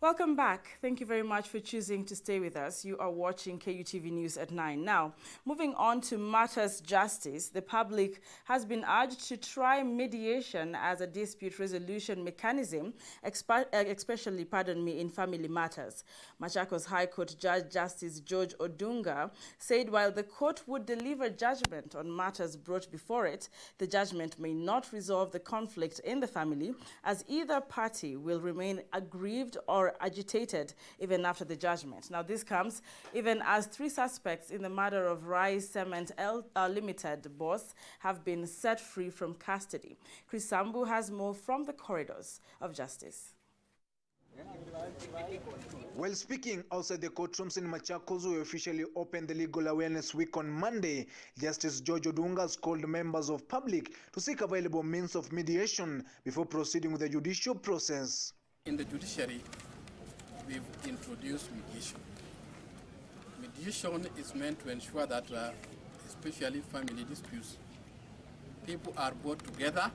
Welcome back. Thank you very much for choosing to stay with us. You are watching KUTV News at 9. Now, moving on to matters justice, the public has been urged to try mediation as a dispute resolution mechanism, especially, in family matters. Machakos High Court Judge Justice George Odunga said while the court would deliver judgment on matters brought before it, the judgment may not resolve the conflict in the family, as either party will remain aggrieved or agitated even after the judgment. Now, this comes even as 3 suspects in the murder of Rise Cement Limited boss have been set free from custody. Chris Sambu has more from the corridors of justice. While speaking outside the courtrooms in Machakos, we officially opened the Legal Awareness Week on Monday, Justice George Odunga has called members of public to seek available means of mediation before proceeding with the judicial process. In the judiciary, we've introduced mediation. Mediation is meant to ensure that, especially family disputes, people are brought together,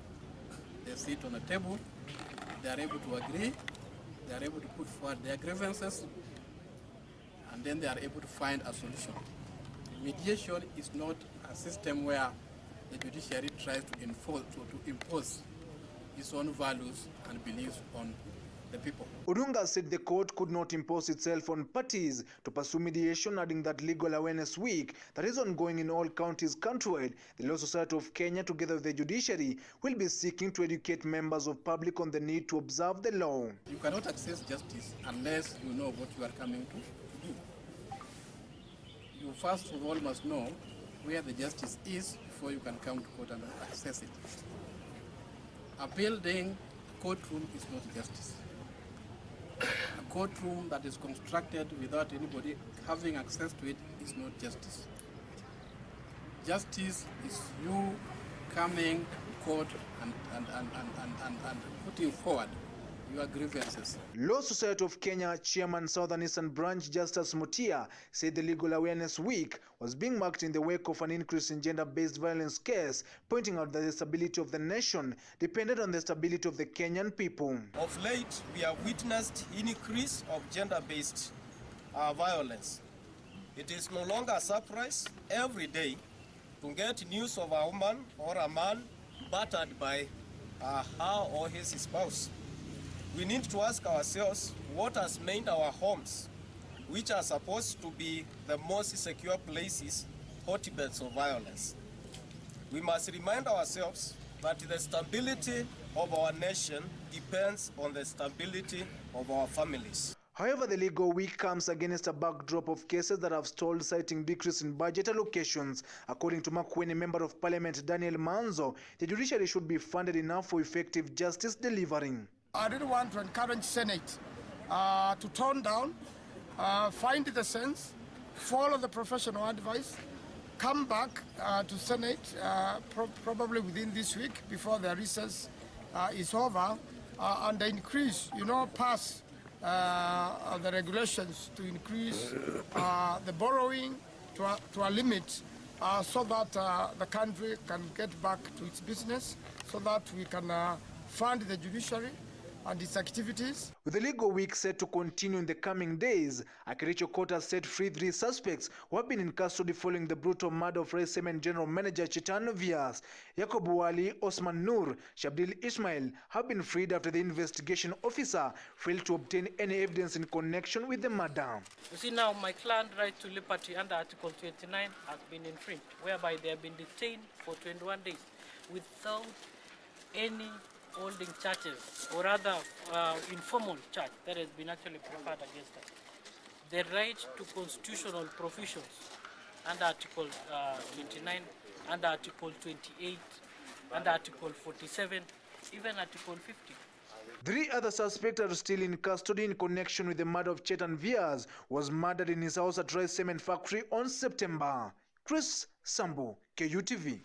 they sit on a table, they are able to agree, they are able to put forward their grievances, and then they are able to find a solution. Mediation is not a system where the judiciary tries to impose its own values and beliefs on the people. Odunga said the court could not impose itself on parties to pursue mediation, adding that Legal Awareness Week that is ongoing in all counties countrywide, the Law Society of Kenya, together with the judiciary, will be seeking to educate members of public on the need to observe the law. You cannot access justice unless you know what you are coming to do. You first of all must know where the justice is before you can come to court and access it. A building courtroom is not justice. A courtroom that is constructed without anybody having access to it is not justice. Justice is you coming to court and putting forward your grievances. Law Society of Kenya Chairman Southern Eastern Branch Justice Mutia said the Legal Awareness Week was being marked in the wake of an increase in gender-based violence case, pointing out that the stability of the nation depended on the stability of the Kenyan people. Of late, we have witnessed increase of gender-based violence. It is no longer a surprise every day to get news of a woman or a man battered by her or his spouse. We need to ask ourselves what has made our homes, which are supposed to be the most secure places, hotbeds of violence. We must remind ourselves that the stability of our nation depends on the stability of our families. However, the legal week comes against a backdrop of cases that have stalled, citing decrease in budget allocations. According to Makueni Member of Parliament Daniel Manzo, the judiciary should be funded enough for effective justice delivering. I really want to encourage Senate to tone down, find the sense, follow the professional advice, come back to Senate probably within this week before the recess is over, and increase, pass the regulations to increase the borrowing to a limit so that the country can get back to its business, so that we can fund the judiciary and its activities. With the legal week set to continue in the coming days, Akiricho Court has set free 3 suspects who have been in custody following the brutal murder of Rise Cement General Manager Chitano Vias. Yakob Wali, Osman Nur, Shabdil Ismail have been freed after the investigation officer failed to obtain any evidence in connection with the murder. You see now, my client right to liberty under Article 29 has been infringed, whereby they have been detained for 21 days without any holding charges or other informal charge that has been actually preferred against us. The right to constitutional provisions under Article 29, under Article 28, under Article 47, even Article 50. 3 other suspects are still in custody in connection with the murder of Chetan Vias, who was murdered in his house at Rise Cement Factory on September. Chris Sambu, KUTV.